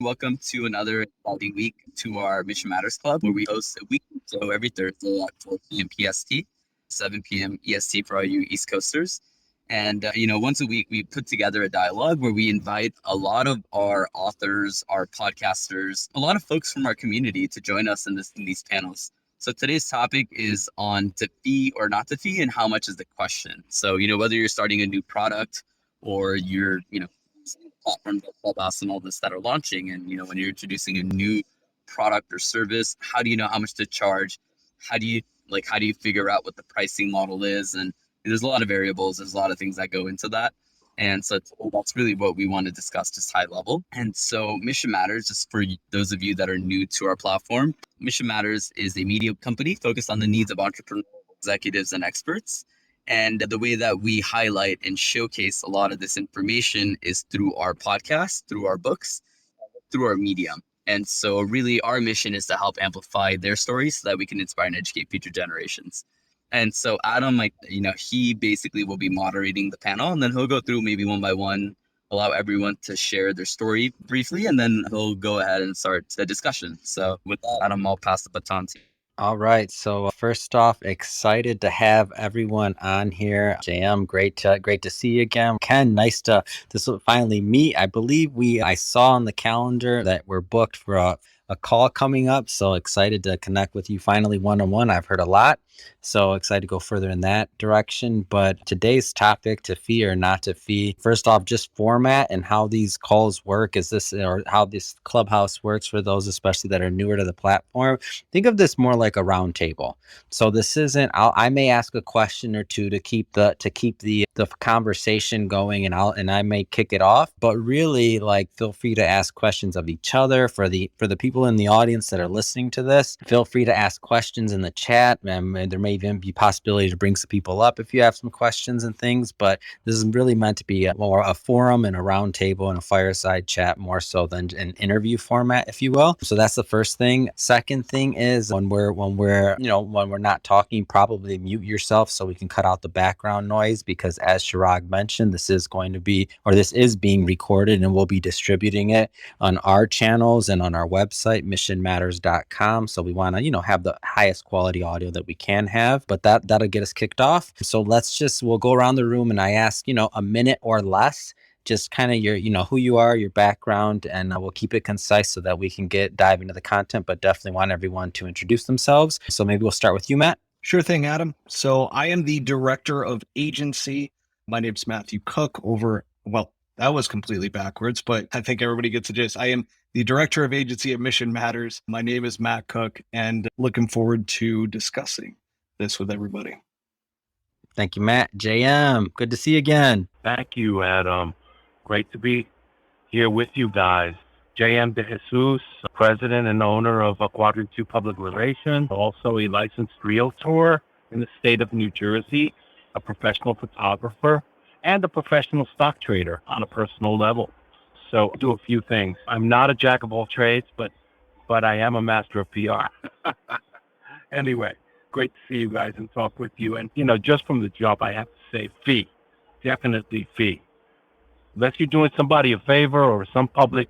Welcome to another exciting week to our Mission Matters Club, where we host a weekly show every Thursday at 4 p.m. PST, 7 p.m. EST for all you East Coasters. And, once a week, we put together a dialogue where we invite a lot of our authors, our podcasters, a lot of folks from our community to join us in these panels. So today's topic is on to fee or not to fee, and how much is the question. So, whether you're starting a new product or you're, platforms like Clubhouse and all this that are launching. And, when you're introducing a new product or service, how do you know how much to charge? How do you figure out what the pricing model is? And there's a lot of variables. There's a lot of things that go into that. And so that's really what we want to discuss, just high level. And so Mission Matters, just for those of you that are new to our platform, Mission Matters is a media company focused on the needs of entrepreneurs, executives, and experts. And the way that we highlight and showcase a lot of this information is through our podcast, through our books, through our medium. And so really our mission is to help amplify their stories so that we can inspire and educate future generations. And so Adam, he basically will be moderating the panel, and then he'll go through maybe one by one, allow everyone to share their story briefly, and then he'll go ahead and start the discussion. So with that, Adam, I'll pass the baton to you. All right. So first off, excited to have everyone on here. JM, great to see you again. Ken, nice to finally meet. I believe I saw on the calendar that we're booked for a call coming up. So excited to connect with you finally one-on-one. I've heard a lot. So excited to go further in that direction. But today's topic, to fee or not to fee. First off, just format and how these calls work. Or how this Clubhouse works for those especially that are newer to the platform. Think of this more like a round table. So this isn't, I may ask a question or two to keep the conversation going, and I may kick it off, but really, like, feel free to ask questions of each other. For the people in the audience that are listening to this, feel free to ask questions in the chat. And there may even be possibility to bring some people up if you have some questions and things, but this is really meant to be more a forum and a round table and a fireside chat, more so than an interview format, if you will. So that's the first thing. Second thing is when we're not talking, probably mute yourself so we can cut out the background noise, because as Chirag mentioned, this is being recorded, and we'll be distributing it on our channels and on our website, missionmatters.com. So we want to, have the highest quality audio that we can have, but that'll get us kicked off. So we'll go around the room and I ask, a minute or less, just kind of your, who you are, your background, and we'll keep it concise so that we can dive into the content, but definitely want everyone to introduce themselves. So maybe we'll start with you, Matt. Sure thing, Adam. So I am the director of agency. My name's Matthew Cook that was completely backwards, but I think everybody gets the gist. I am the director of agency at Mission Matters. My name is Matt Cook, and looking forward to discussing this with everybody. Thank you, Matt. JM, good to see you again. Thank you, Adam. Great to be here with you guys. JM De Jesus, president and owner of Quadrant 2 Public Relations, also a licensed realtor in the state of New Jersey, a professional photographer, and a professional stock trader on a personal level. So I do a few things. I'm not a jack of all trades, but I am a master of PR. Anyway, great to see you guys and talk with you. And, just from the jump, I have to say fee, definitely fee. Unless you're doing somebody a favor or some public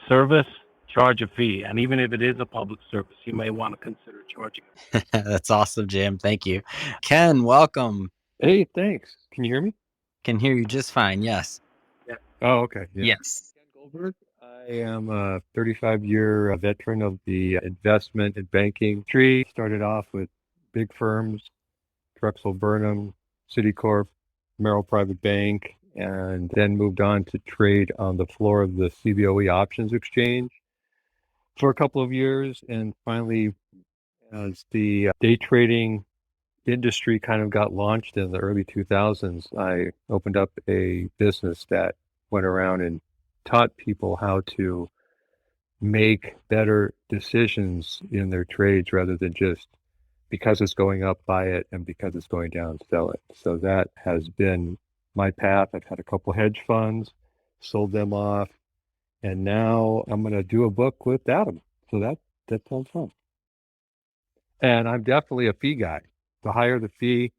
service, charge a fee. And even if it is a public service, you may want to consider charging it. That's awesome, Jim. Thank you. Ken, welcome. Hey, thanks. Can you hear me? Can hear you just fine. Yes. Yeah. Oh, okay. Yeah. Yes. Goldberg. I am a 35-year veteran of the investment and banking tree. Started off with big firms, Drexel Burnham, Citicorp, Merrill Private Bank, and then moved on to trade on the floor of the CBOE options exchange for a couple of years. And finally, as the day trading industry kind of got launched in the early 2000s, I opened up a business that went around and taught people how to make better decisions in their trades rather than just because it's going up, buy it, and because it's going down, sell it. So that has been my path. I've had a couple hedge funds, sold them off, and now I'm going to do a book with Adam. So that sounds fun. And I'm definitely a fee guy. The higher the fee,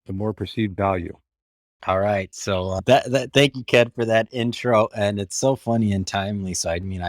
the more perceived value. All right. So that thank you, Ken, for that intro. And it's so funny and timely. So I mean,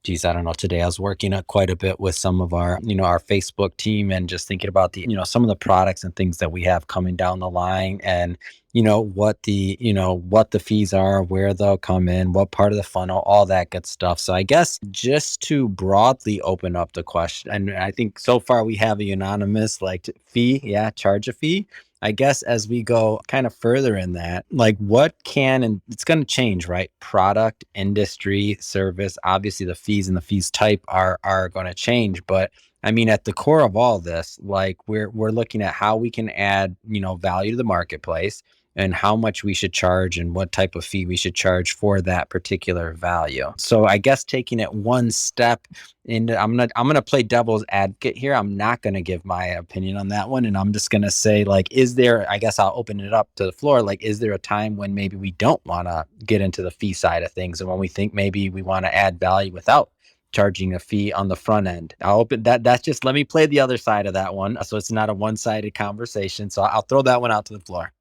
geez, I don't know. Today I was working quite a bit with some of our, our Facebook team and just thinking about some of the products and things that we have coming down the line and, what the fees are, where they'll come in, what part of the funnel, all that good stuff. So I guess just to broadly open up the question, and I think so far we have a unanimous fee, charge a fee. I guess as we go kind of further in that, like what can, and it's going to change, right? Product, industry, service, obviously the fees and the fees type are going to change. But I mean, at the core of all this, like we're looking at how we can add, value to the marketplace and how much we should charge and what type of fee we should charge for that particular value. So I guess taking it one step into, I'm gonna play devil's advocate here. I'm not gonna give my opinion on that one, and I'm just gonna say, like, is there? I guess I'll open it up to the floor. Like, is there a time when maybe we don't want to get into the fee side of things, and when we think maybe we want to add value without charging a fee on the front end? I'll open that. That's just, let me play the other side of that one, so it's not a one-sided conversation. So I'll throw that one out to the floor.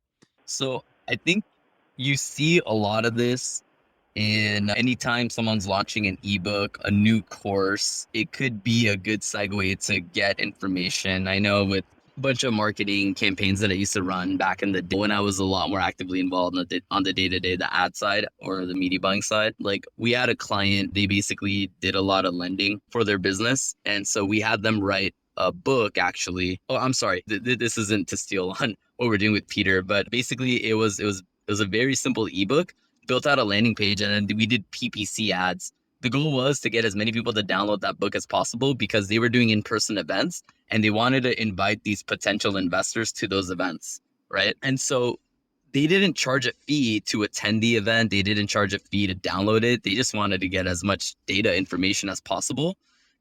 So I think you see a lot of this in anytime someone's launching an ebook, a new course, it could be a good segue to get information. I know with a bunch of marketing campaigns that I used to run back in the day when I was a lot more actively involved on the day-to-day, the ad side or the media buying side, like we had a client, they basically did a lot of lending for their business. And so we had them write a book actually. Oh, I'm sorry. This isn't to steal on what we're doing with Peter, but basically it was a very simple ebook, built out a landing page, and then we did PPC ads. The goal was to get as many people to download that book as possible because they were doing in-person events and they wanted to invite these potential investors to those events, right? And so they didn't charge a fee to attend the event. They didn't charge a fee to download it. They just wanted to get as much data information as possible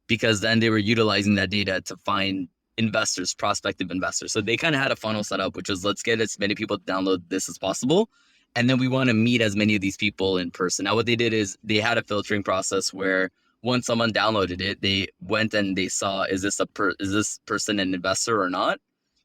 because then they were utilizing that data to find investors, prospective investors. So they kind of had a funnel set up, which was let's get as many people to download this as possible. And then we want to meet as many of these people in person. Now, what they did is they had a filtering process where once someone downloaded it, they went and they saw, is this person an investor or not?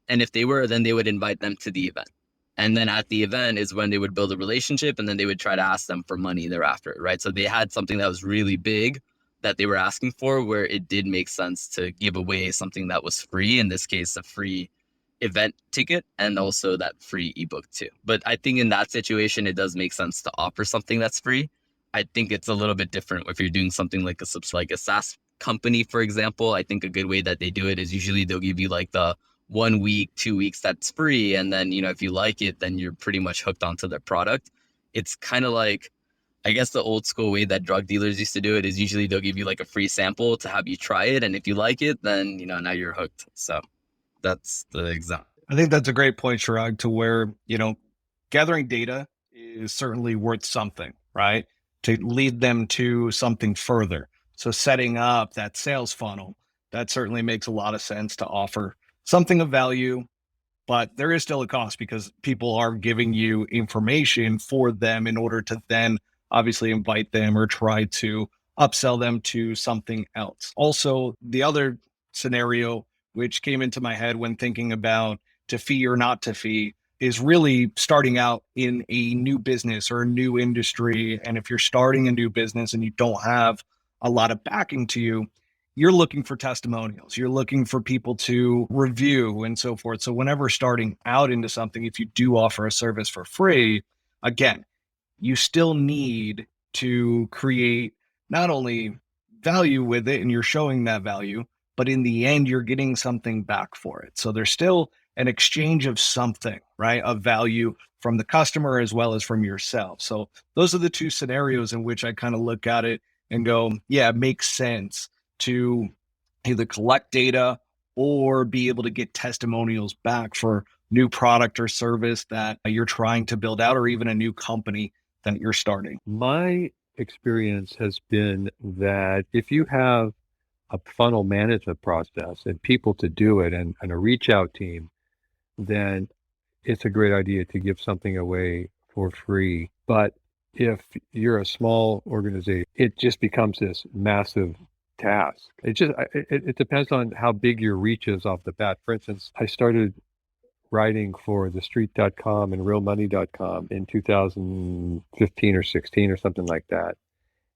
And if they were, then they would invite them to the event. And then at the event is when they would build a relationship and then they would try to ask them for money thereafter, right? So they had something that was really big that they were asking for where it did make sense to give away something that was free, in this case, a free event ticket and also that free ebook too. But I think in that situation, it does make sense to offer something that's free. I think it's a little bit different if you're doing something like a SaaS company, for example. I think a good way that they do it is usually they'll give you like the 1 week, 2 weeks that's free. And then, if you like it, then you're pretty much hooked onto their product. It's kind of like, I guess the old school way that drug dealers used to do it is usually they'll give you like a free sample to have you try it. And if you like it, then, now you're hooked. So that's the example. I think that's a great point, Chirag, to where, gathering data is certainly worth something, right? To lead them to something further. So setting up that sales funnel, that certainly makes a lot of sense to offer something of value, but there is still a cost because people are giving you information for them in order to then obviously invite them or try to upsell them to something else. Also, the other scenario which came into my head when thinking about to fee or not to fee is really starting out in a new business or a new industry. And if you're starting a new business and you don't have a lot of backing to you, you're looking for testimonials. You're looking for people to review and so forth. So whenever starting out into something, if you do offer a service for free, again, you still need to create not only value with it and you're showing that value, but in the end, you're getting something back for it. So there's still an exchange of something, right? Of value from the customer as well as from yourself. So those are the two scenarios in which I kind of look at it and go, yeah, it makes sense to either collect data or be able to get testimonials back for new product or service that you're trying to build out, or even a new company that you're starting. My experience has been that if you have a funnel management process and people to do it and a reach out team, then it's a great idea to give something away for free. But if you're a small organization, it just becomes this massive task. It depends on how big your reach is off the bat. For instance, I started writing for thestreet.com and realmoney.com in 2015 or 16 or something like that.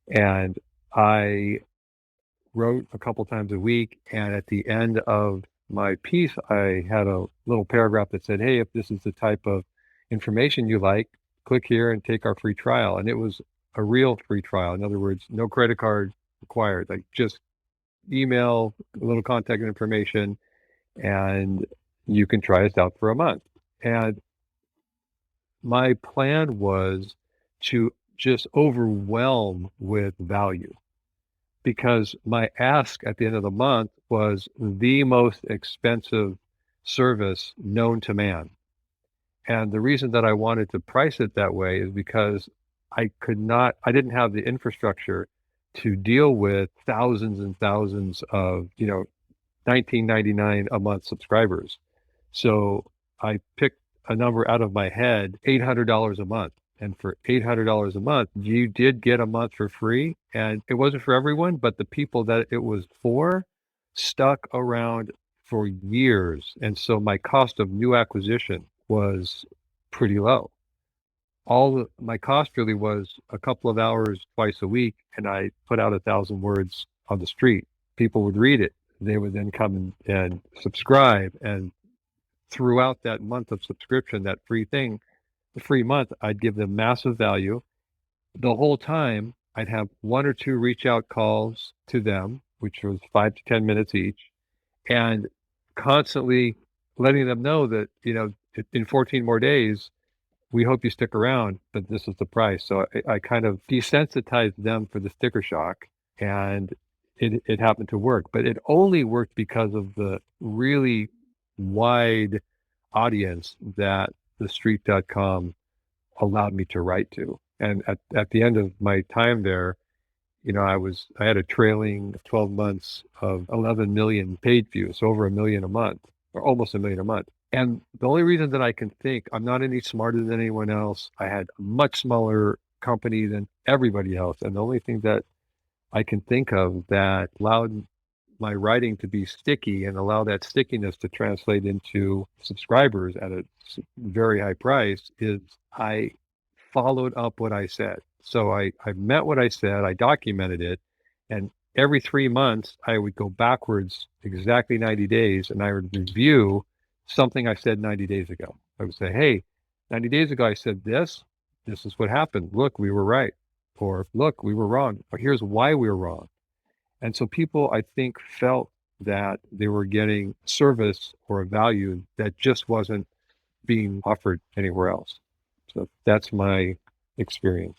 And I wrote a couple times a week. And at the end of my piece, I had a little paragraph that said, hey, if this is the type of information you like, click here and take our free trial. And it was a real free trial. In other words, no credit card required, like just email, a little contact information, and you can try us out for a month. And my plan was to just overwhelm with value, because my ask at the end of the month was the most expensive service known to man. And the reason that I wanted to price it that way is because I didn't have the infrastructure to deal with thousands and thousands of, $19.99 a month subscribers. So I picked a number out of my head, $800 a month. And for $800 a month, you did get a month for free. And it wasn't for everyone, but the people that it was for stuck around for years. And so my cost of new acquisition was pretty low. My cost really was a couple of hours twice a week, and I put out 1,000 words on the street. People would read it. They would then come and subscribe. And throughout that month of subscription, that free thing, the free month, I'd give them massive value. The whole time, I'd have 1 or 2 reach out calls to them, which was 5 to 10 minutes each, and constantly letting them know that, in 14 more days, we hope you stick around, but this is the price. So I kind of desensitized them for the sticker shock, and it happened to work. But it only worked because of the really wide audience that the street.com allowed me to write to. And at the end of my time there, I had a trailing 12 months of 11 million page views, over 1 million a month, or almost 1 million a month. And the only reason that I can think, I'm not any smarter than anyone else. I had a much smaller company than everybody else. And the only thing that I can think of that allowed my writing to be sticky and allow that stickiness to translate into subscribers at a very high price is I followed up what I said. So I meant what I said, I documented it, and every 3 months I would go backwards exactly 90 days and I would review something I said 90 days ago. I would say, hey, 90 days ago I said this is what happened. Look, we were right. Or look, we were wrong. Or here's why we were wrong. And so people, I think, felt that they were getting service or a value that just wasn't being offered anywhere else. So that's my experience.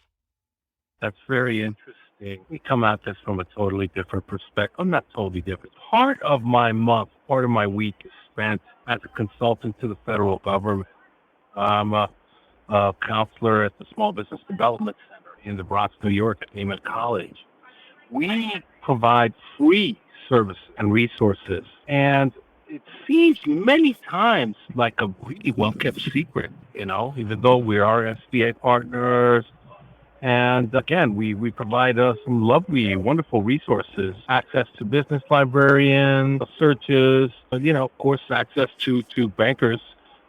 That's very interesting. We come at this from a totally different perspective. I'm not totally different. Part of my month, part of my week is spent as a consultant to the federal government. I'm a counselor at the Small Business Development Center in the Bronx, New York at Lehman College. We provide free services and resources, and it seems many times like a really well-kept secret, even though we are SBA partners. And again, we provide some lovely, wonderful resources, access to business librarians, searches, of course, access to bankers.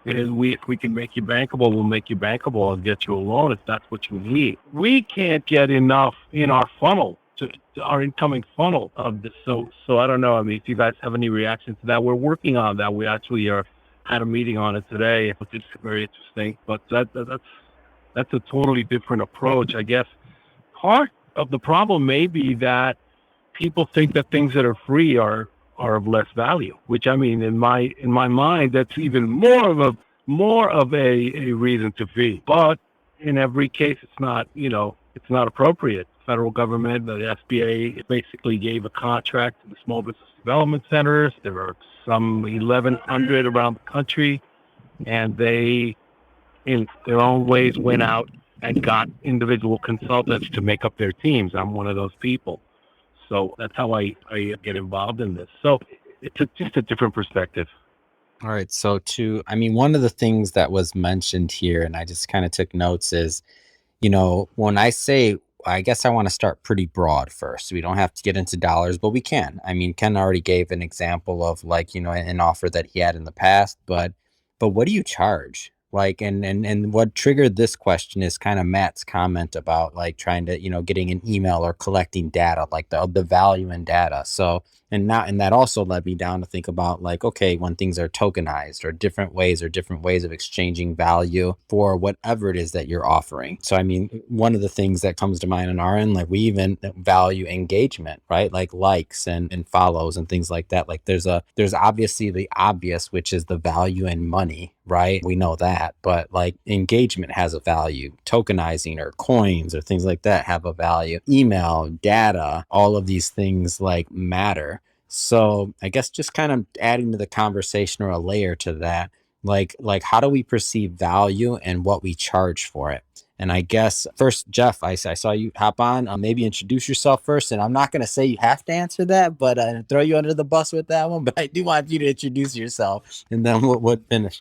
If we can make you bankable, we'll make you bankable and get you a loan if that's what you need. We can't get enough in our funnel, to our incoming funnel of this. So I don't know. I mean, if you guys have any reaction to that, we're working on that. We actually had a meeting on it today, which is very interesting. But that's a totally different approach, I guess. Part of the problem may be that people think that things that are free are of less value, which, I mean, in my mind, that's even more of a reason to fee. But in every case, it's not appropriate. Federal government, the SBA, basically gave a contract to the small business development centers. There are some 1,100 around the country, and they, in their own ways, went out and got individual consultants to make up their teams. I'm one of those people. So that's how I get involved in this. So it's just a different perspective. All right. So one of the things that was mentioned here, and I just kind of took notes, is, when I say, I guess I want to start pretty broad first. We don't have to get into dollars, but we can. I mean, Ken already gave an example of an offer that he had in the past, but but what do you charge? Like, and what triggered this question is kind of Matt's comment about like trying to, getting an email or collecting data, like the value in data. So, and that also led me down to think about like, okay, when things are tokenized or different ways of exchanging value for whatever it is that you're offering. So, I mean, one of the things that comes to mind on our end, like we even value engagement, right? Like likes and follows and things like that. Like there's obviously the obvious, which is the value in money, right? We know that, but like engagement has a value. Tokenizing or coins or things like that have a value. Email, data, all of these things like matter. So I guess just kind of adding to the conversation or a layer to that, like how do we perceive value and what we charge for it? And I guess first, Jeff, I saw you hop on. Maybe introduce yourself first. And I'm not going to say you have to answer that, but throw you under the bus with that one. But I do want you to introduce yourself, and then we'll finish.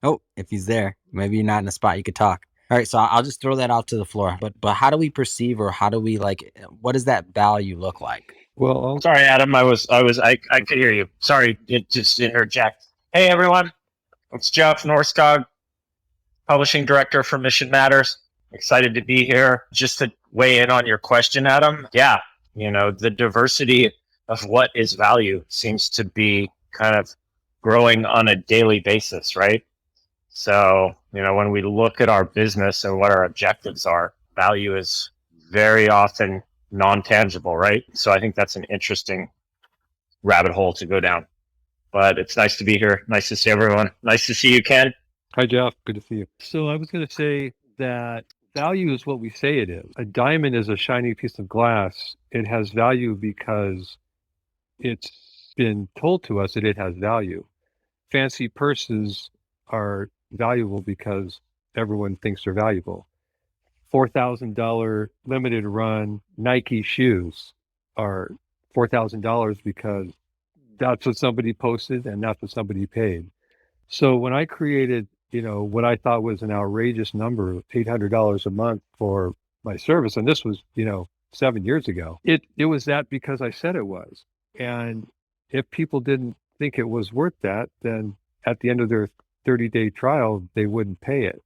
Oh, if he's there, maybe you're not in a spot you could talk. All right, so I'll just throw that out to the floor. But how do we perceive, or how do we what does that value look like? Well, Sorry, Adam. I could hear you. Sorry, it just interject. Hey, everyone. It's Jeff Norskog, Publishing Director for Mission Matters. Excited to be here. Just to weigh in on your question, Adam. Yeah, the diversity of what is value seems to be kind of growing on a daily basis, right? So, when we look at our business and what our objectives are, value is very often non-tangible, right? So I think that's an interesting rabbit hole to go down. But it's nice to be here. Nice to see everyone. Nice to see you, Ken. hi, Jeff. Good to see you. So I was going to say that value is what we say it is. A diamond is a shiny piece of glass. It has value because it's been told to us that it has value. Fancy purses are valuable because everyone thinks they're valuable. $4,000 limited run Nike shoes are $4,000 because that's what somebody posted and that's what somebody paid. So when I created, what I thought was an outrageous number, $800 a month for my service, and this was, 7 years ago, it was that because I said it was. And if people didn't think it was worth that, then at the end of their 30-day trial, they wouldn't pay it.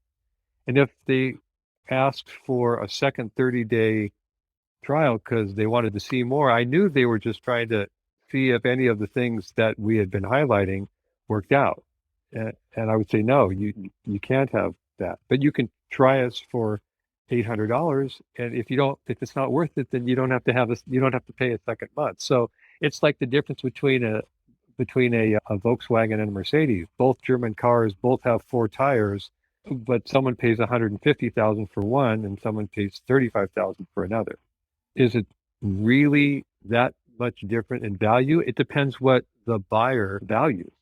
And if they asked for a second 30-day trial because they wanted to see more, I knew they were just trying to see if any of the things that we had been highlighting worked out. And I would say, no, you can't have that. But you can try us for $800, and if it's not worth it, then you don't have to pay a second month. So it's like the difference between a Volkswagen and a Mercedes. Both German cars, both have 4 tires, but someone pays $150,000 for one and someone pays $35,000 for another. Is it really that much different in value? It depends what the buyer values,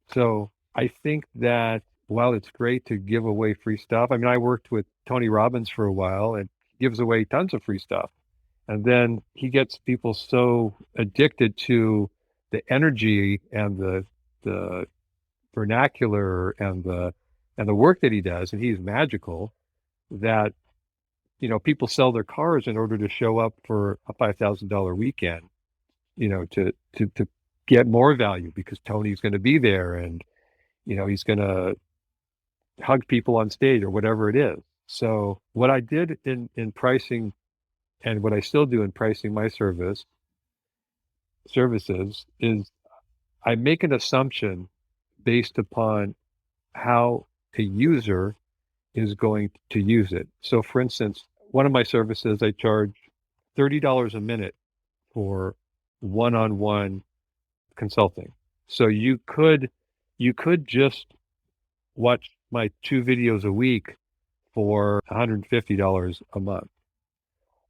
So I think that while it's great to give away free stuff, I mean, I worked with Tony Robbins for a while and he gives away tons of free stuff. And then he gets people so addicted to the energy and the vernacular and the work that he does, and he's magical, that people sell their cars in order to show up for a $5,000 weekend, to get more value because Tony's going to be there and he's going to hug people on stage or whatever it is. So what I did in pricing, and what I still do in pricing my services, is I make an assumption based upon how a user is going to use it. So for instance, one of my services, I charge $30 a minute for one-on-one consulting. So you could just watch my 2 videos a week for $150 a month.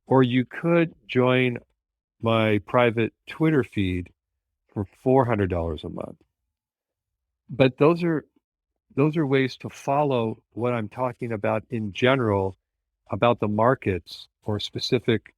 Or you could join my private Twitter feed for $400 a month. But those are ways to follow what I'm talking about in general about the markets or specific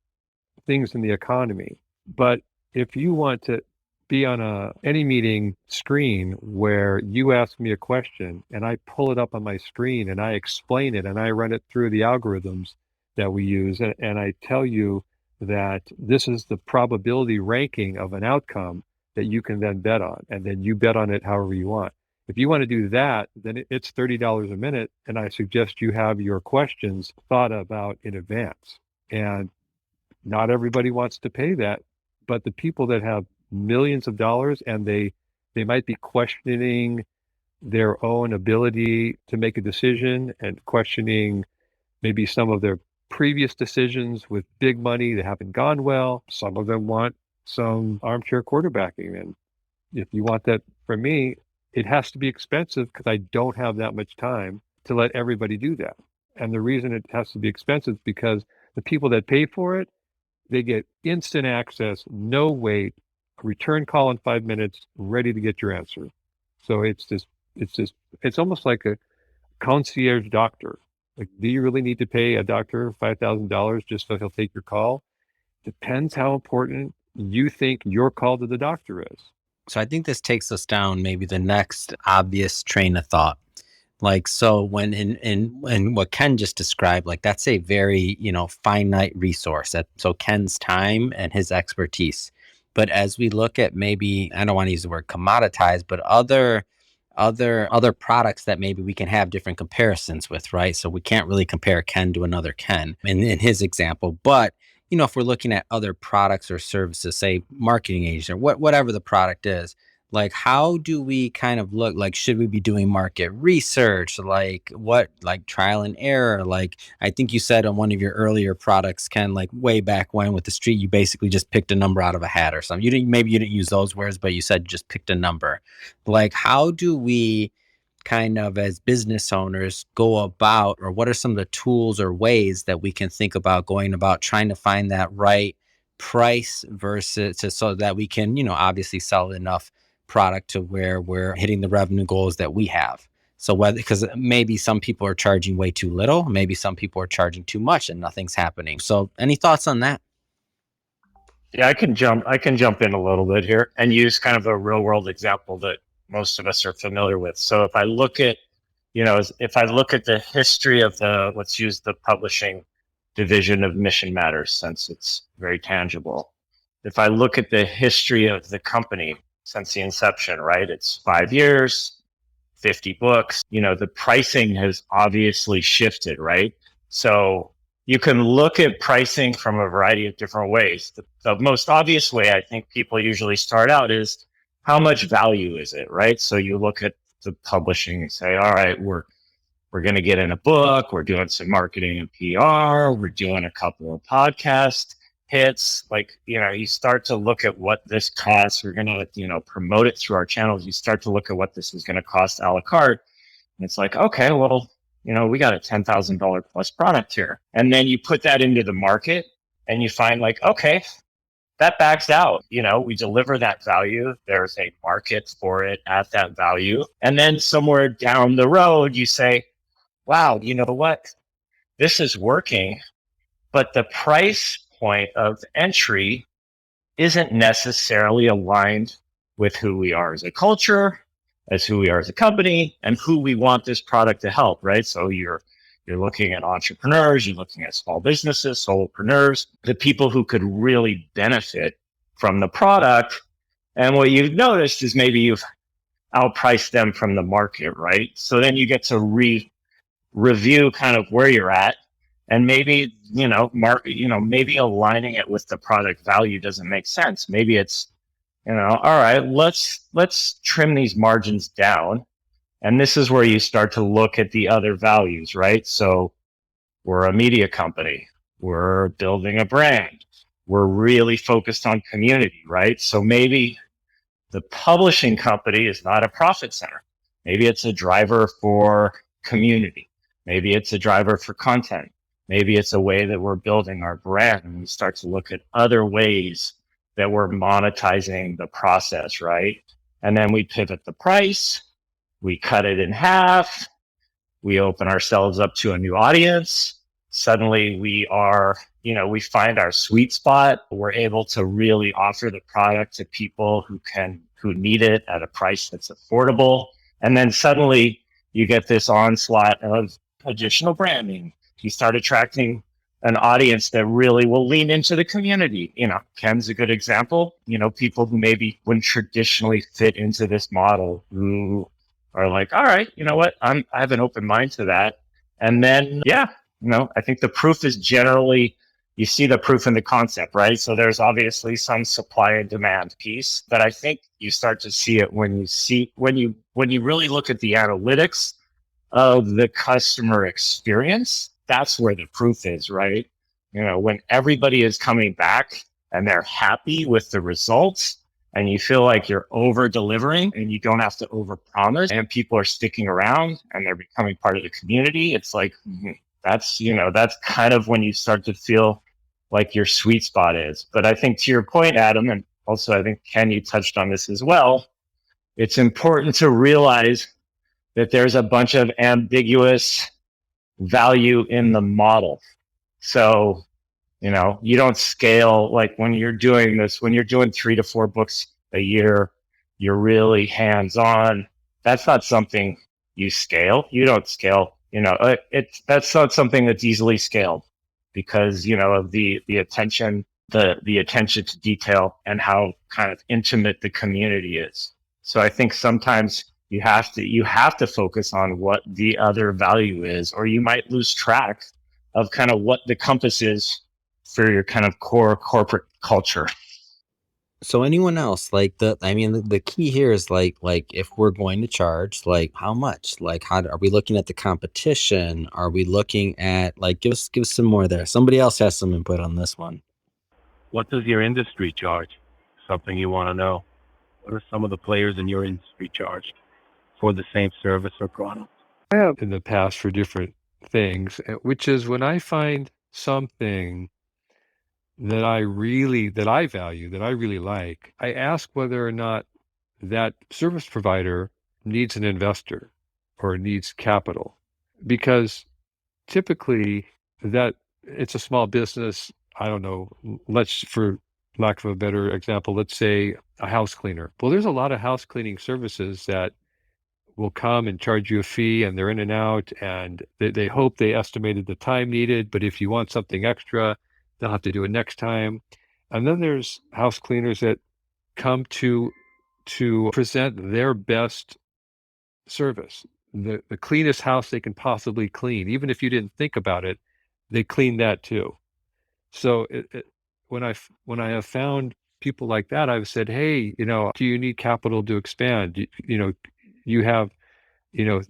things in the economy. But if you want to be on any meeting screen where you ask me a question and I pull it up on my screen and I explain it and I run it through the algorithms that we use, and I tell you that this is the probability ranking of an outcome that you can then bet on, and then you bet on it however you want. If you want to do that, then it's $30 a minute. And I suggest you have your questions thought about in advance. And not everybody wants to pay that, but the people that have millions of dollars and they might be questioning their own ability to make a decision and questioning maybe some of their previous decisions with big money that haven't gone well. Some of them want some armchair quarterbacking. And if you want that from me, it has to be expensive because I don't have that much time to let everybody do that. And the reason it has to be expensive is because the people that pay for it, they get instant access, no wait, a return call in 5 minutes, ready to get your answer. So it's almost like a concierge doctor. Like, do you really need to pay a doctor $5,000 just so he'll take your call? Depends how important you think your call to the doctor is. So I think this takes us down maybe the next obvious train of thought. Like, so when in what Ken just described, like that's a very, finite resource. So Ken's time and his expertise. But as we look at maybe, I don't want to use the word commoditized, but other products that maybe we can have different comparisons with, right? So we can't really compare Ken to another Ken in his example. But, if we're looking at other products or services, say marketing agent or whatever the product is, like how do we kind of look, like should we be doing market research, like what, like trial and error? Like I think you said on one of your earlier products, Ken, like way back when with the street, you basically just picked a number out of a hat or something. Maybe you didn't use those words, but you said you just picked a number. Like how do we kind of as business owners go about, or what are some of the tools or ways that we can think about going about trying to find that right price versus so that we can, obviously sell enough product to where we're hitting the revenue goals that we have. So whether, because maybe some people are charging way too little, maybe some people are charging too much and nothing's happening. So any thoughts on that? Yeah, I can jump in a little bit here and use kind of a real world example that most of us are familiar with. So if I look at, the history of let's use the publishing division of Mission Matters, since it's very tangible. If I look at the history of the company since the inception, right? It's 5 years, 50 books. The pricing has obviously shifted, right? So you can look at pricing from a variety of different ways. The most obvious way I think people usually start out is how much value is it, right? So you look at the publishing and say, all right, we're going to get in a book, we're doing some marketing and PR, we're doing a couple of podcast hits. Like, you start to look at what this costs. We're going to, promote it through our channels. You start to look at what this is going to cost a la carte. And it's like, okay, well, we got a $10,000 plus product here. And then you put that into the market and you find like, okay, that backs out. We deliver that value. There's a market for it at that value. And then somewhere down the road, you say, wow, you know what? This is working, but the price point of entry isn't necessarily aligned with who we are as a culture, as who we are as a company, and who we want this product to help, right? So you're looking at entrepreneurs, you're looking at small businesses, solopreneurs, the people who could really benefit from the product. And what you've noticed is maybe you've outpriced them from the market, right? So then you get to review kind of where you're at, and maybe, maybe aligning it with the product value doesn't make sense. Maybe it's, all right, let's trim these margins down. And this is where you start to look at the other values, right? So we're a media company. We're building a brand. We're really focused on community, right? So maybe the publishing company is not a profit center. Maybe it's a driver for community. Maybe it's a driver for content. Maybe it's a way that we're building our brand, and we start to look at other ways that we're monetizing the process, right? And then we pivot the price. We cut it in half. We open ourselves up to a new audience. Suddenly we are, we find our sweet spot. We're able to really offer the product to people who need it at a price that's affordable. And then suddenly you get this onslaught of additional branding. You start attracting an audience that really will lean into the community. Ken's a good example. People who maybe wouldn't traditionally fit into this model, who are like, all right, you know what? I have an open mind to that. And then, yeah, I think the proof is generally, you see the proof in the concept, right? So there's obviously some supply and demand piece, but I think you start to see it when you really look at the analytics of the customer experience. That's where the proof is, right? When everybody is coming back and they're happy with the results, and you feel like you're over delivering and you don't have to over promise, and people are sticking around and they're becoming part of the community, it's like, that's kind of when you start to feel like your sweet spot is. But I think, to your point, Adam, and also I think Ken, you touched on this as well, it's important to realize that there's a bunch of ambiguous value in the model. So, you don't scale, like when you're doing 3 to 4 books a year, you're really hands-on. That's not something you scale. You don't scale, that's not something that's easily scaled because, of the attention, the attention to detail and how kind of intimate the community is. So I think sometimes you have to focus on what the other value is, or you might lose track of kind of what the compass is for your kind of core corporate culture. So anyone else, like the key here is like if we're going to charge, like how much, like how are we looking at the competition? Are we looking at, like, give us some more there. Somebody else has some input on this one. What does your industry charge? Something you want to know. What are some of the players in your industry charged for the same service or product? I have in the past for different things, which is when I find something that I value, that I really like, I ask whether or not that service provider needs an investor or needs capital. Because typically that it's a small business. I don't know, for lack of a better example, let's say a house cleaner. Well, there's a lot of house cleaning services that will come and charge you a fee, and they're in and out, and they hope they estimated the time needed, but if you want something extra, they'll have to do it next time. And then there's house cleaners that come to present their best service, the cleanest house they can possibly clean. Even if you didn't think about it, they clean that too. So when I have found people like that, I've said, hey, do you need capital to expand? You have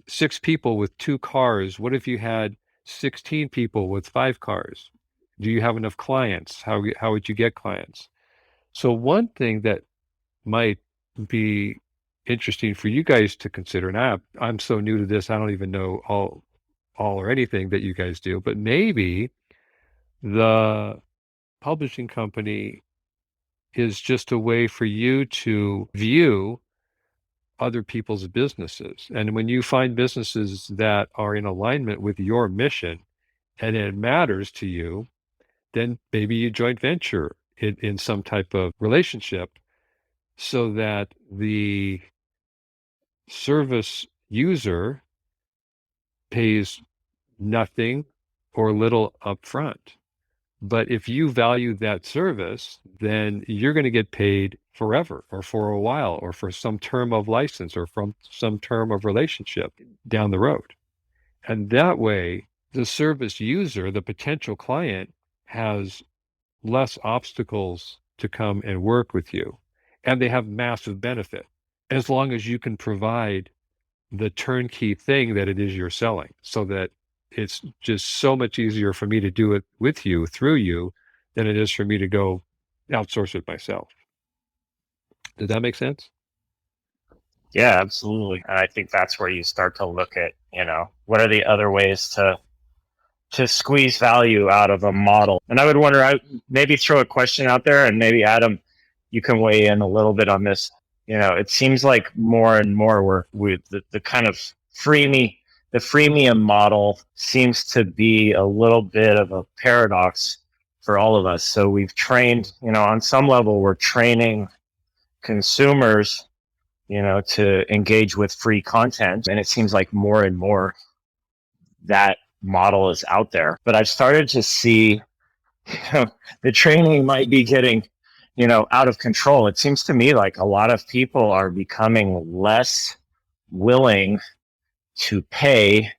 6 people with 2 cars. What if you had 16 people with 5 cars? Do you have enough clients? How would you get clients? So one thing that might be interesting for you guys to consider, and I'm so new to this, I don't even know all or anything that you guys do, but maybe the publishing company is just a way for you to view other people's businesses. And when you find businesses that are in alignment with your mission and it matters to you, then maybe you joint venture in some type of relationship so that the service user pays nothing or little upfront. But if you value that service, then you're going to get paid forever or for a while or for some term of license or from some term of relationship down the road. And that way, the service user, the potential client, has less obstacles to come and work with you. And they have massive benefit as long as you can provide the turnkey thing that it is you're selling, so that it's just so much easier for me to do it with you, through you, than it is for me to go outsource it myself. Does that make sense? Yeah, absolutely. And I think that's where you start to look at, what are the other ways to squeeze value out of a model. And I would wonder, I maybe throw a question out there, and maybe Adam, you can weigh in a little bit on this. It seems like more and more we're with the kind of the freemium model seems to be a little bit of a paradox for all of us. So we've trained, on some level, we're training consumers, to engage with free content. And it seems like more and more that model is out there. But I've started to see, the training might be getting, out of control. It seems to me like a lot of people are becoming less willing to pay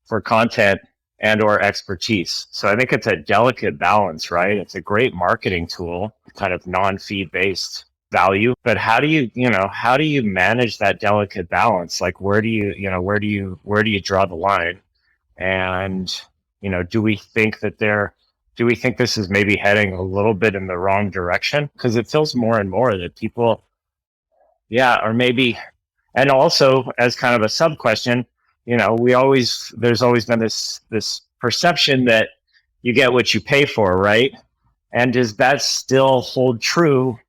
for content and or expertise. So I think it's a delicate balance, right? It's a great marketing tool, kind of non-feed based value, but how do you manage that delicate balance? Like where do you draw the line? And do we think this is maybe heading a little bit in the wrong direction? Because it feels more and more that people, or maybe, and also as kind of a sub question, there's always been this perception that you get what you pay for, right? And does that still hold true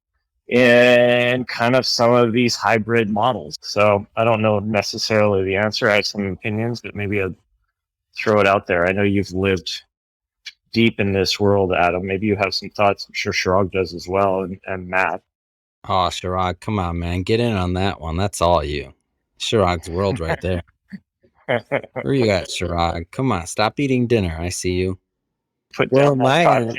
in kind of some of these hybrid models? So I don't know necessarily the answer. I have some opinions, but maybe I'd throw it out there. I know you've lived deep in this world, Adam. Maybe you have some thoughts. I'm sure Chirag does as well, and Matt. Oh, Chirag, come on, man. Get in on that one. That's all you. Chirag's world right there. Where you at, Chirag? Come on, stop eating dinner. I see you. On my end,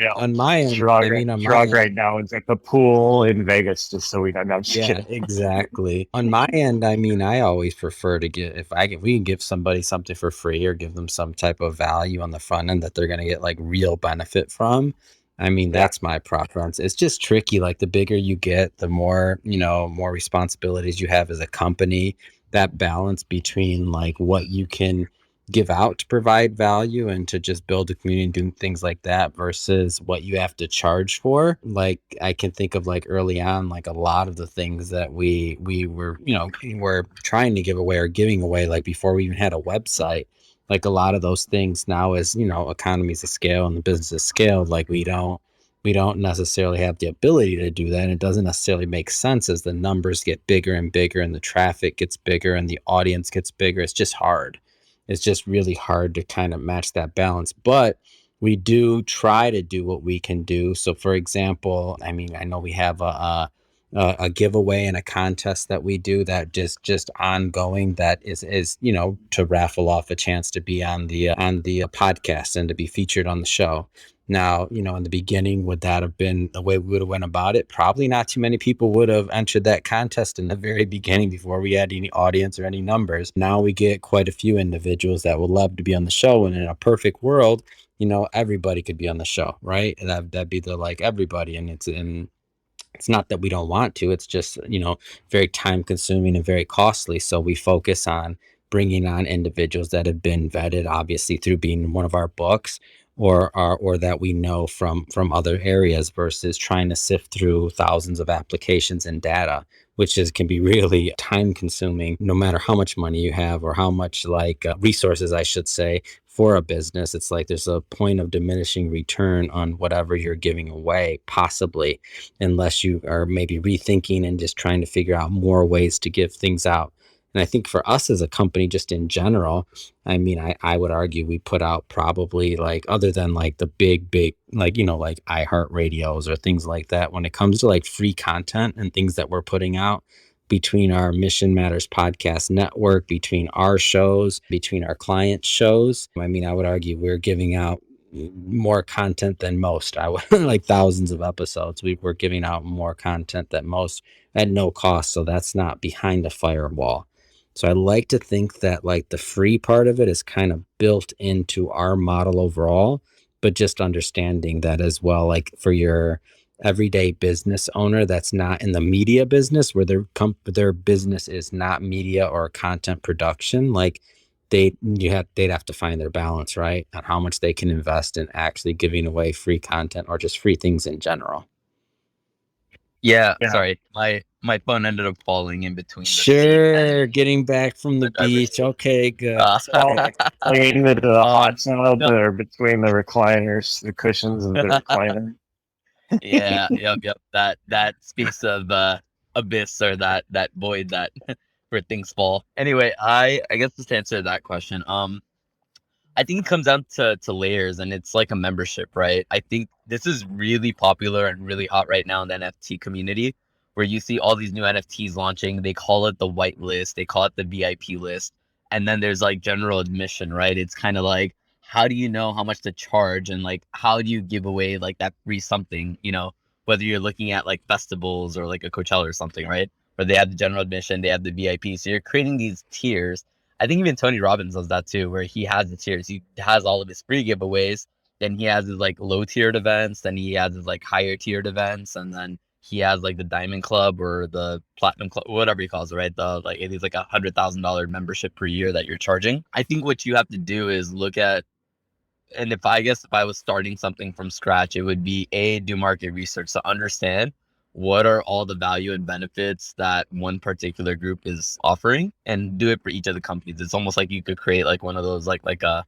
Chirag right now is at the pool in Vegas, just so we know. No, I'm just kidding. Exactly. On my end, I always prefer to get, if we can give somebody something for free or give them some type of value on the front end that they're going to get like real benefit from. That's my preference. It's just tricky. Like the bigger you get, the more, more responsibilities you have as a company. That balance between like what you can give out to provide value and to just build a community and doing things like that versus what you have to charge for. Like I can think of like early on, like a lot of the things that we were, were trying to give away or giving away, like before we even had a website, like a lot of those things now as, economies of scale and the business is scaled, like we don't necessarily have the ability to do that. And it doesn't necessarily make sense as the numbers get bigger and bigger and the traffic gets bigger and the audience gets bigger. It's just hard. It's just really hard to kind of match that balance, but we do try to do what we can do. So for example, I know we have a giveaway and a contest that we do that just ongoing that is to raffle off a chance to be on the podcast and to be featured on the show. Now, in the beginning, would that have been the way we would have went about it? Probably not too many people would have entered that contest in the very beginning before we had any audience or any numbers. Now we get quite a few individuals that would love to be on the show. And in a perfect world, everybody could be on the show, right? And that'd be the like everybody. And it's not that we don't want to, it's just, very time consuming and very costly. So we focus on bringing on individuals that have been vetted, obviously through being in one of our books or that we know from other areas versus trying to sift through thousands of applications and data, which can be really time consuming, no matter how much money you have or how much resources, I should say, for a business. It's like there's a point of diminishing return on whatever you're giving away, possibly, unless you are maybe rethinking and just trying to figure out more ways to give things out. And I think for us as a company, just in general, I would argue we put out probably like, other than like the big, like, like iHeartRadios or things like that, when it comes to like free content and things that we're putting out between our Mission Matters podcast network, between our shows, between our client shows, I would argue we're giving out more content than most. I would like thousands of episodes. We're giving out more content than most at no cost. So that's not behind a firewall. So I like to think that like the free part of it is kind of built into our model overall, but just understanding that as well, like for your everyday business owner that's not in the media business, where their business is not media or content production, like they'd have to find their balance, right, on how much they can invest in actually giving away free content or just free things in general. Yeah. Sorry, my phone ended up falling in between. Getting back from the beach. Okay, good. Playing with the hot tub there between the recliners, the cushions of the recliner. Yep. That speaks of abyss, or that void that where things fall. Anyway, I guess just to answer that question, I think it comes down to layers, and it's like a membership, right? I think this is really popular and really hot right now in the NFT community, where you see all these new NFTs launching. They call it the white list, they call it the VIP list, and then there's like general admission, right? It's kind of like, how do you know how much to charge, and like how do you give away like that free something, whether you're looking at like festivals or like a Coachella or something, right? or they have the general admission, they have the VIP. So you're creating these tiers. I think even Tony Robbins does that too, where he has the tiers. He has all of his free giveaways, then he has his like low tiered events, then he has his like higher tiered events, and then he has like the Diamond Club or the Platinum Club, whatever he calls it, right? The like it is like $100,000 membership per year that you're charging. I think what you have to do is look at, and if I was starting something from scratch, it would be do market research to understand what are all the value and benefits that one particular group is offering, and do it for each of the companies. It's almost like you could create like one of those like a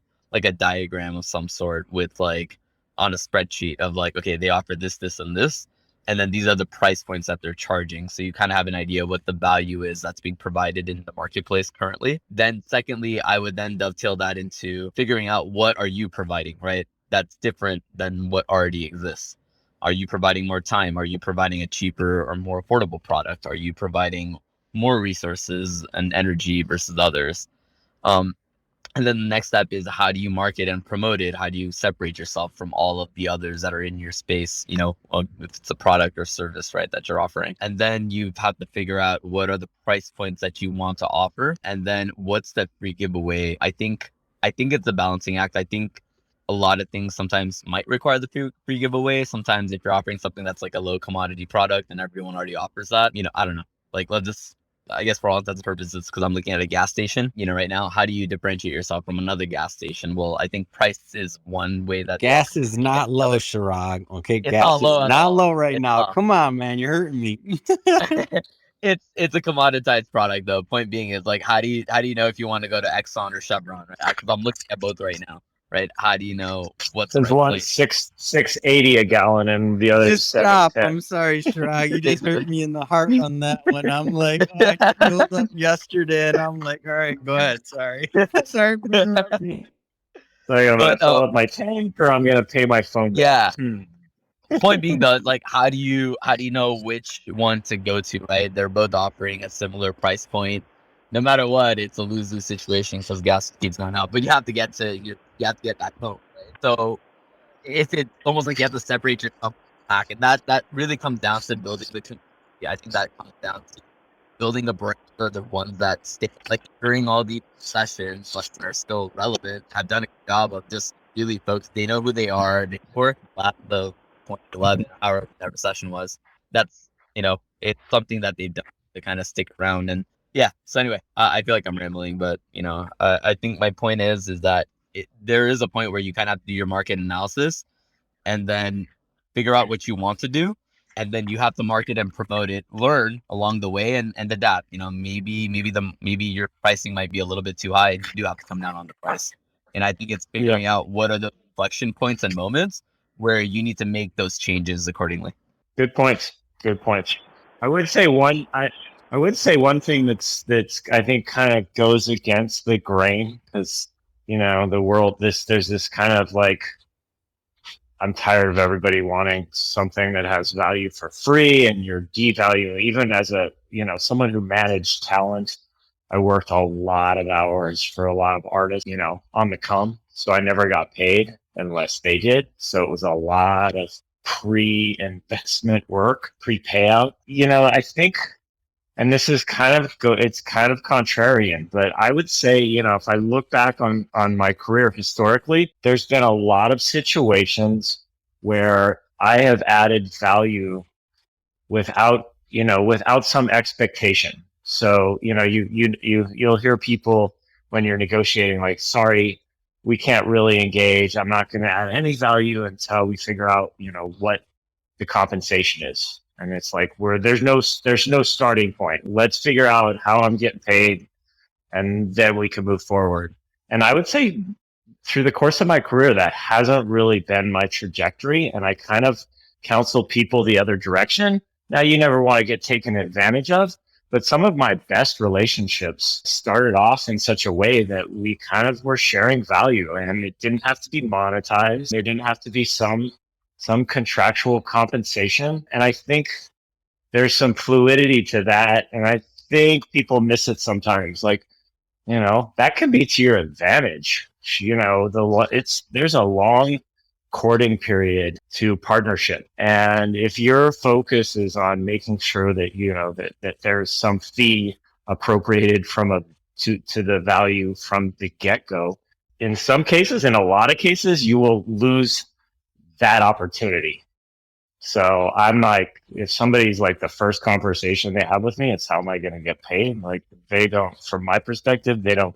diagram of some sort with like on a spreadsheet of like, okay, they offer this, this, and this, and then these are the price points that they're charging. So you kind of have an idea what the value is that's being provided in the marketplace currently. Then secondly, I would then dovetail that into figuring out what are you providing, right? That's different than what already exists. Are you providing more time? Are you providing a cheaper or more affordable product? Are you providing more resources and energy versus others? And then the next step is, how do you market and promote it? How do you separate yourself from all of the others that are in your space, if it's a product or service, right, that you're offering? And then you have to figure out what are the price points that you want to offer. And then what's that free giveaway? I think it's a balancing act. I think a lot of things sometimes might require the free giveaway. Sometimes if you're offering something that's like a low commodity product and everyone already offers that, I don't know. Like, I guess for all intents and purposes, because I'm looking at a gas station, right now, how do you differentiate yourself from another gas station? Well, I think price is one way that gas is not low, Chirag. Okay, it's gas not low is at not all. low right It's now. not. Come on, man, you're hurting me. It's a commoditized product though. Point being is like, how do you know if you want to go to Exxon or Chevron? Right? Because I'm looking at both right now, right? How do you know what's Since right one's place? 680 a gallon and the other Just stop. 710. I'm sorry, Chirag. You just hurt me in the heart on that one. I'm like, I filled up yesterday, and I'm like, all right, go ahead. Sorry. Sorry for interrupting. So I'm gonna But fill up my tank, or I'm gonna pay my phone bill. yeah. Point being though, like, how do you know which one to go to, right? They're both offering a similar price point. No matter what, it's a lose-lose situation because gas keeps going up. But you have to get that home, right? So it's almost like you have to separate yourself back, and that really comes down to building the community. I think that comes down to building a brand for the ones that stay, like, during all these sessions, like, are still relevant, have done a good job of just really folks, they know who they are, they work the 11 hour whatever session was. That's, it's something that they've done to kind of stick around. And yeah, so anyway, I feel like I'm rambling, but I think my point is that there is a point where you kind of have to do your market analysis and then figure out what you want to do, and then you have to market and promote it, learn along the way, and adapt. Maybe your pricing might be a little bit too high, and you do have to come down on the price. And I think it's figuring out what are the inflection points and moments where you need to make those changes accordingly. Good points. I would say one thing that's I think kind of goes against the grain, because the world, there's this kind of like, I'm tired of everybody wanting something that has value for free, and you're devaluing. Even as a someone who managed talent, I worked a lot of hours for a lot of artists, on the come. So I never got paid unless they did. So it was a lot of pre-investment work, pre-payout. I think, and this is it's kind of contrarian, but I would say, if I look back on my career historically, there's been a lot of situations where I have added value without some expectation. So, you'll hear people when you're negotiating, like, sorry, we can't really engage. I'm not going to add any value until we figure out, what the compensation is. And it's like, there's no starting point. Let's figure out how I'm getting paid, and then we can move forward. And I would say through the course of my career, that hasn't really been my trajectory. And I kind of counsel people the other direction. Now, you never want to get taken advantage of, but some of my best relationships started off in such a way that we kind of were sharing value, and it didn't have to be monetized. There didn't have to be some contractual compensation. And I think there's some fluidity to that. And I think people miss it sometimes. Like, that can be to your advantage. There's a long courting period to partnership. And if your focus is on making sure that, that there's some fee appropriated to the value from the get-go, in some cases, in a lot of cases, you will lose that opportunity. So I'm like, if somebody's like the first conversation they have with me, it's how am I going to get paid? Like they don't, from my perspective, they don't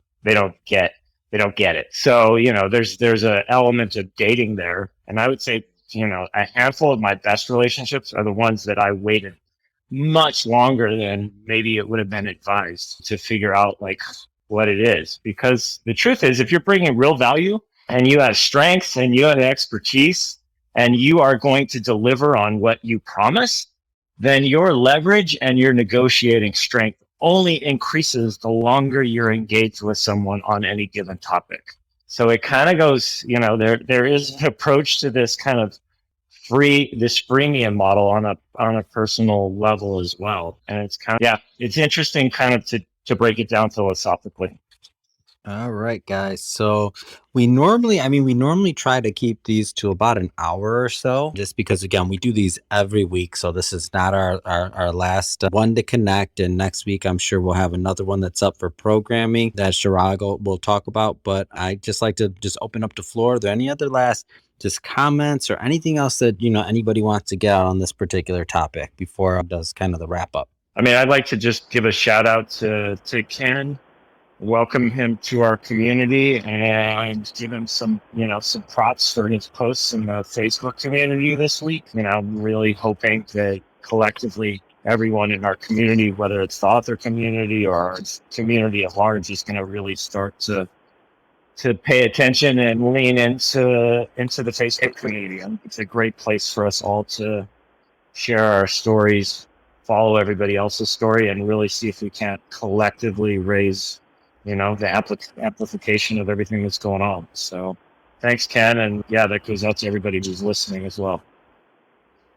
get it. So, there's an element of dating there. And I would say, a handful of my best relationships are the ones that I waited much longer than maybe it would have been advised to figure out like what it is. Because the truth is, if you're bringing real value and you have strengths and you have expertise and you are going to deliver on what you promise, then your leverage and your negotiating strength only increases the longer you're engaged with someone on any given topic. So it kind of goes, there is an approach to this kind of this freemium model on a personal level as well. And it's it's interesting kind of to break it down philosophically. All right, guys. So we normally try to keep these to about an hour or so, just because, again, we do these every week. So this is not our last one to connect. And next week, I'm sure we'll have another one that's up for programming that Chirag will talk about. But I just like to just open up the floor. Are there any other last just comments or anything else that, anybody wants to get out on this particular topic before it does kind of the wrap up? I mean, I'd like to just give a shout out to Ken. Welcome him to our community and give him some props for his posts in the Facebook community this week. I'm really hoping that collectively everyone in our community, whether it's the author community or our community at large, is going to really start to pay attention and lean into the Facebook community. It's a great place for us all to share our stories, follow everybody else's story, and really see if we can't collectively raise the amplification of everything that's going on. So thanks, Ken. And that goes out to everybody who's listening as well.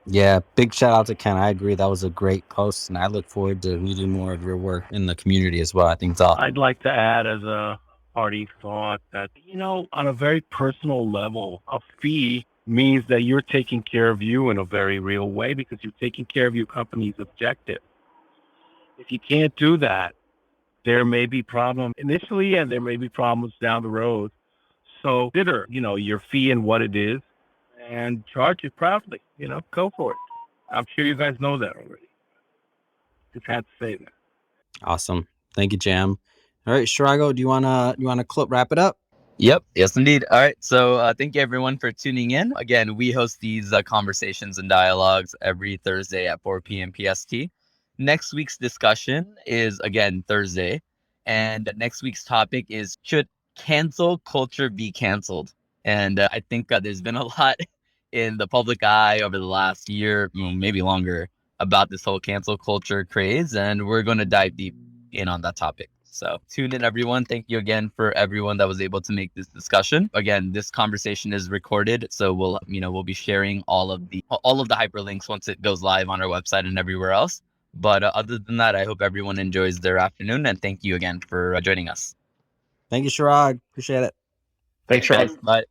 Yeah, big shout out to Ken. I agree. That was a great post, and I look forward to reading more of your work in the community as well. I think it's awesome. I'd like to add as a party thought that, on a very personal level, a fee means that you're taking care of you in a very real way because you're taking care of your company's objective. If you can't do that, there may be problems initially and there may be problems down the road. So consider, your fee and what it is and charge it proudly, go for it. I'm sure you guys know that already. Just had to say that. Awesome. Thank you, Jam. All right, Chirag, do you wanna wrap it up? Yep. Yes, indeed. All right. So thank you, everyone, for tuning in. Again, we host these conversations and dialogues every Thursday at 4 p.m. PST. Next week's discussion is, again, Thursday. And next week's topic is, should cancel culture be canceled? And I think there's been a lot in the public eye over the last year, maybe longer, about this whole cancel culture craze. And we're going to dive deep in on that topic. So tune in, everyone. Thank you again for everyone that was able to make this discussion. Again, this conversation is recorded, so we'll be sharing all of the hyperlinks once it goes live on our website and everywhere else. But other than that, I hope everyone enjoys their afternoon, and thank you again for joining us. Thank you, Chirag. Appreciate it. Thanks, Chirag. Bye.